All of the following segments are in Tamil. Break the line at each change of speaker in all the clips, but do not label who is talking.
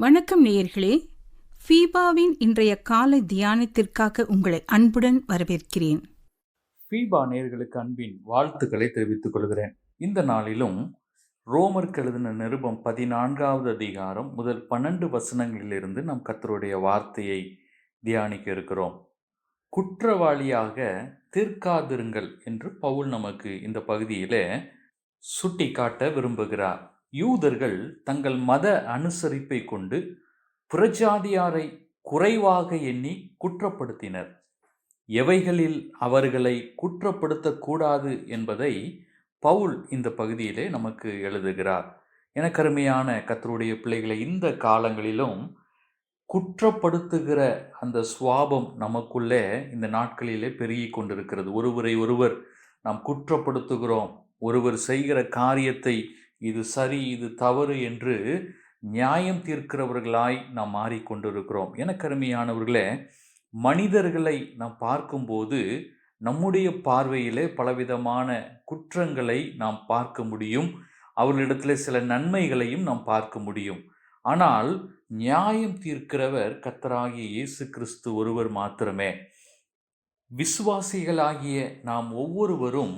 வணக்கம் நேயர்களே. ஃபீபாவின் இன்றைய காலை தியானத்திற்காக உங்களை அன்புடன் வரவேற்கிறேன்.
ஃபீபா நேயர்களுக்கு அன்பின் வாழ்த்துக்களை தெரிவித்துக் கொள்கிறேன். இந்த நாளிலும் ரோமருக்கு எழுதின நிருபம் 14வது அதிகாரம் முதல் 12 வசனங்களிலிருந்து நாம் கர்த்தருடைய வார்த்தையை தியானிக்க இருக்கிறோம். குற்றவாளியாக தீர்க்காதிருங்கள் என்று பவுல் நமக்கு இந்த பகுதியிலே சுட்டி காட்ட விரும்புகிறார். யூதர்கள் தங்கள் மத அனுசரிப்பை கொண்டு புறஜாதியாரை குறைவாக எண்ணி குற்றப்படுத்தினர். எவைகளில் அவர்களை குற்றப்படுத்தக்கூடாது என்பதை பவுல் இந்த பகுதியிலே நமக்கு எழுதுகிறார். எனக்கருமையான கர்த்தருடைய பிள்ளைகளை, இந்த காலங்களிலும் குற்றப்படுத்துகிற அந்த சுவாபம் நமக்குள்ளே இந்த நாட்களிலே பெருகி கொண்டிருக்கிறது. ஒருவரை ஒருவர் நாம் குற்றப்படுத்துகிறோம். ஒருவர் செய்கிற காரியத்தை இது சரி, இது தவறு என்று நியாயம் தீர்க்கிறவர்களாய் நாம் மாறிக்கொண்டிருக்கிறோம். எனக்கருமையானவர்களே, மனிதர்களை நாம் பார்க்கும்போது நம்முடைய பார்வையிலே பலவிதமான குற்றங்களை நாம் பார்க்க முடியும். அவர்களிடத்தில் சில நன்மைகளையும் நாம் பார்க்க முடியும். ஆனால் நியாயம் தீர்க்கிறவர் கர்த்தராகிய இயேசு கிறிஸ்து ஒருவர் மாத்திரமே. விசுவாசிகளாகிய நாம் ஒவ்வொருவரும்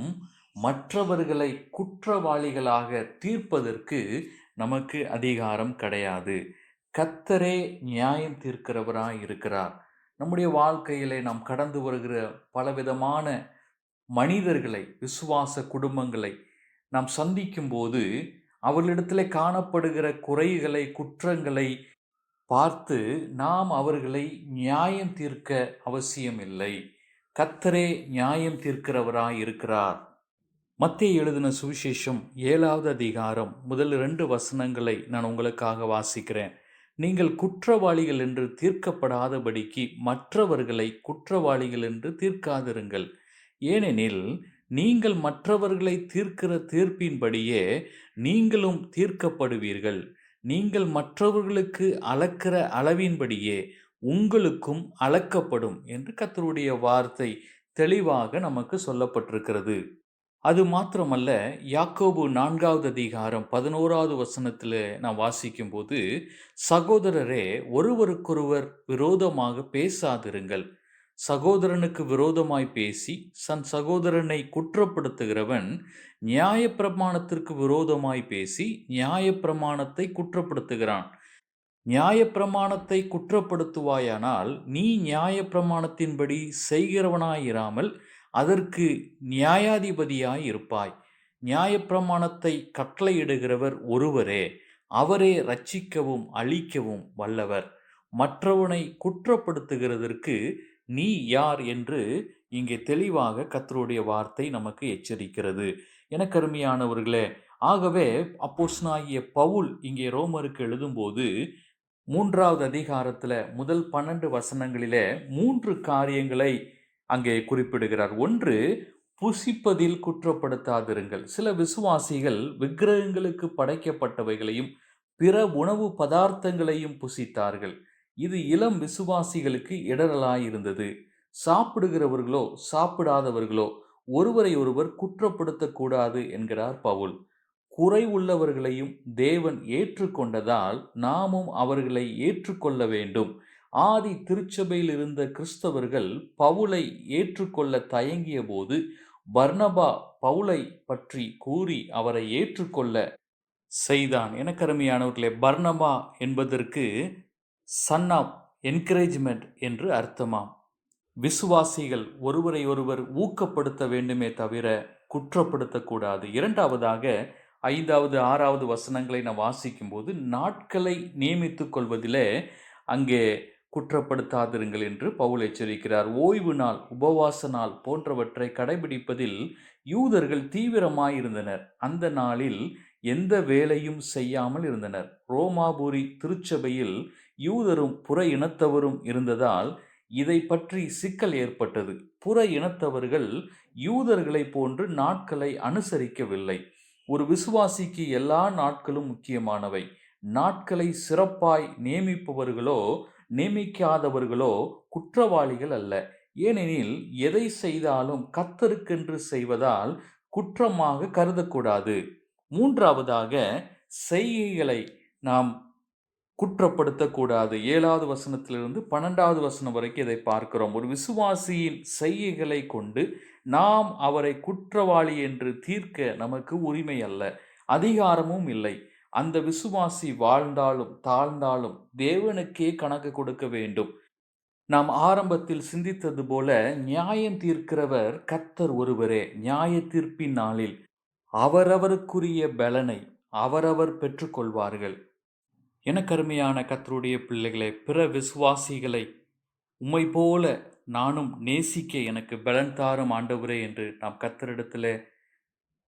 மற்றவர்களை குற்றவாளிகளாக தீர்ப்பதற்கு நமக்கு அதிகாரம் கிடையாது. கர்த்தரே நியாயம் தீர்க்கிறவராய் இருக்கிறார். நம்முடைய வாழ்க்கையிலே நாம் கடந்து வருகிற பலவிதமான மனிதர்களை, விசுவாச குடும்பங்களை நாம் சந்திக்கும் போது அவர்களிடத்தில் காணப்படுகிற குறைகளை, குற்றங்களை பார்த்து நாம் அவர்களை நியாயம் தீர்க்க அவசியமில்லை. கர்த்தரே நியாயம் தீர்க்கிறவராய் இருக்கிறார். மத்தேயு எழுதின சுவிசேஷம் 7வது அதிகாரம் முதல் 2 வசனங்களை நான் உங்களுக்காக வாசிக்கிறேன். நீங்கள் குற்றவாளிகள் என்று தீர்க்கப்படாதபடிக்கு மற்றவர்களை குற்றவாளிகள் என்று தீர்க்காதிருங்கள். ஏனெனில் நீங்கள் மற்றவர்களை தீர்க்கிற தீர்ப்பின்படியே நீங்களும் தீர்க்கப்படுவீர்கள். நீங்கள் மற்றவர்களுக்கு அளக்கிற அளவின்படியே உங்களுக்கும் அளக்கப்படும் என்று கர்த்தருடைய வார்த்தை தெளிவாக நமக்கு சொல்லப்பட்டிருக்கிறது. அது மாத்திரமல்ல, யாக்கோபு 4வது அதிகாரம் 11வது வசனத்தில் நான் வாசிக்கும் போது, சகோதரரே, ஒருவருக்கொருவர் விரோதமாக பேசாதிருங்கள். சகோதரனுக்கு விரோதமாய் பேசி தன் சகோதரனை குற்றப்படுத்துகிறவன் நியாயப்பிரமாணத்திற்கு விரோதமாய் பேசி நியாயப்பிரமாணத்தை குற்றப்படுத்துகிறான். நியாயப்பிரமாணத்தை குற்றப்படுத்துவாயானால் நீ நியாயப்பிரமாணத்தின்படி செய்கிறவனாயிராமல் அதற்கு நியாயாதிபதியாய் இருப்பாய். நியாயப்பிரமாணத்தை கட்டளையிடுகிறவர் ஒருவரே, அவரே ரட்சிக்கவும் அழிக்கவும் வல்லவர். மற்றவனை குற்றப்படுத்துகிறதற்கு நீ யார் என்று இங்கே தெளிவாக கர்த்தருடைய வார்த்தை நமக்கு எச்சரிக்கிறது. எனக்கருமையானவர்களே, ஆகவே அப்போஸ்தலனாகிய பவுல் இங்கே ரோமருக்கு எழுதும்போது 3வது அதிகாரத்தில் முதல் 12 வசனங்களிலே 3 காரியங்களை அங்கே குறிப்பிடுகிறார். ஒன்று, புசிப்பதில் குற்றப்படுத்தாதிருங்கள். சில விசுவாசிகள் விக்கிரகங்களுக்கு படைக்கப்பட்டவைகளையும் பிற உணவு பதார்த்தங்களையும் புசித்தார்கள். இது இளம் விசுவாசிகளுக்கு இடரலாயிருந்தது. சாப்பிடுகிறவர்களோ சாப்பிடாதவர்களோ ஒருவரை ஒருவர் குற்றப்படுத்தக்கூடாது என்கிறார் பவுல். குறை உள்ளவர்களையும் தேவன் ஏற்றுக்கொண்டதால் நாமும் அவர்களை ஏற்றுக்கொள்ள வேண்டும். ஆதி திருச்சபையில் இருந்த கிறிஸ்தவர்கள் பவுலை ஏற்றுக்கொள்ள தயங்கிய போது பர்னபா பவுலை பற்றி கூறி அவரை ஏற்றுக்கொள்ள செய்தான். எனக்கருமையானவர்களே, பர்னபா என்பதற்கு சன் ஆஃப் என்கரேஜ்மெண்ட் என்று அர்த்தமாம். விசுவாசிகள் ஒருவரை ஒருவர் ஊக்கப்படுத்த வேண்டுமே தவிர குற்றப்படுத்தக்கூடாது. இரண்டாவதாக 5வது 6வது வசனங்களை நான் வாசிக்கும் போது, நாட்களை நியமித்துக் கொள்வதிலே அங்கே குற்றப்படுத்தாதிருங்கள் என்று பவுல் எச்சரிக்கிறார். ஓய்வு நாள், உபவாச நாள் போன்றவற்றை கடைபிடிப்பதில் யூதர்கள் தீவிரமாயிருந்தனர். அந்த நாளில் எந்த வேலையும் செய்யாமல் இருந்தனர். ரோமாபுரி திருச்சபையில் யூதரும் புற இனத்தவரும் இருந்ததால் இதை பற்றி சிக்கல் ஏற்பட்டது. புற இனத்தவர்கள் யூதர்களை போன்று நாட்களை அனுசரிக்கவில்லை. ஒரு விசுவாசிக்கு எல்லா நாட்களும் முக்கியமானவை. நாட்களை சிறப்பாய் நியமிப்பவர்களோ நியமிக்காதவர்களோ குற்றவாளிகள் அல்ல. ஏனெனில் எதை செய்தாலும் கர்த்தருக்கென்று செய்வதால் குற்றமாக கருதக்கூடாது. மூன்றாவதாக, செய்கைகளை நாம் குற்றப்படுத்தக்கூடாது. 7வது வசனத்திலிருந்து 12வது வசனம் வரைக்கும் இதை பார்க்கிறோம். ஒரு விசுவாசியின் செய்கைகளை கொண்டு நாம் அவரை குற்றவாளி என்று தீர்க்க நமக்கு உரிமை அல்ல, அதிகாரமும் இல்லை. அந்த விசுவாசி வாழ்ந்தாலும் தாழ்ந்தாலும் தேவனுக்கே கணக்கு கொடுக்க வேண்டும். நாம் ஆரம்பத்தில் சிந்தித்தது போல நியாயம் தீர்க்கிறவர் கர்த்தர் ஒருவரே. நியாய தீர்ப்பின் நாளில் அவரவருக்குரிய பலனை அவரவர் பெற்றுக்கொள்வார்கள். எனக்கருமையான கர்த்தருடைய பிள்ளைகளை, பிற விசுவாசிகளை உம்மை போல நானும் நேசிக்க எனக்கு பலன் தாரும் ஆண்டவரே என்று நாம் கர்த்தரிடத்தில்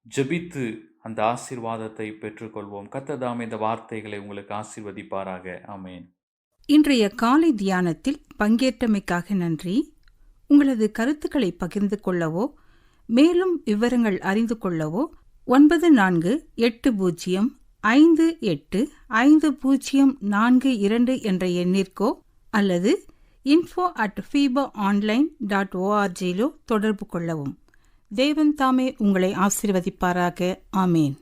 ஜெபித்து அந்த ஆசீர்வாதத்தை பெற்றுக்கொள்வோம். கர்த்தர் தாமே இந்த வார்த்தைகளை உங்களுக்கு ஆசீர்வதிப்பாராக. ஆமென்.
இன்றைய காலை தியானத்தில் பங்கேற்றமைக்காக நன்றி. உங்களது கருத்துக்களை பகிர்ந்து கொள்ளவோ மேலும் விவரங்கள் அறிந்து கொள்ளவோ 9458585042 என்ற எண்ணிற்கோ அல்லது info@fibaonline.org தொடர்பு கொள்ளவும். தேவன் தாமே உங்களை ஆசீர்வதிப்பாராக. ஆமேன்.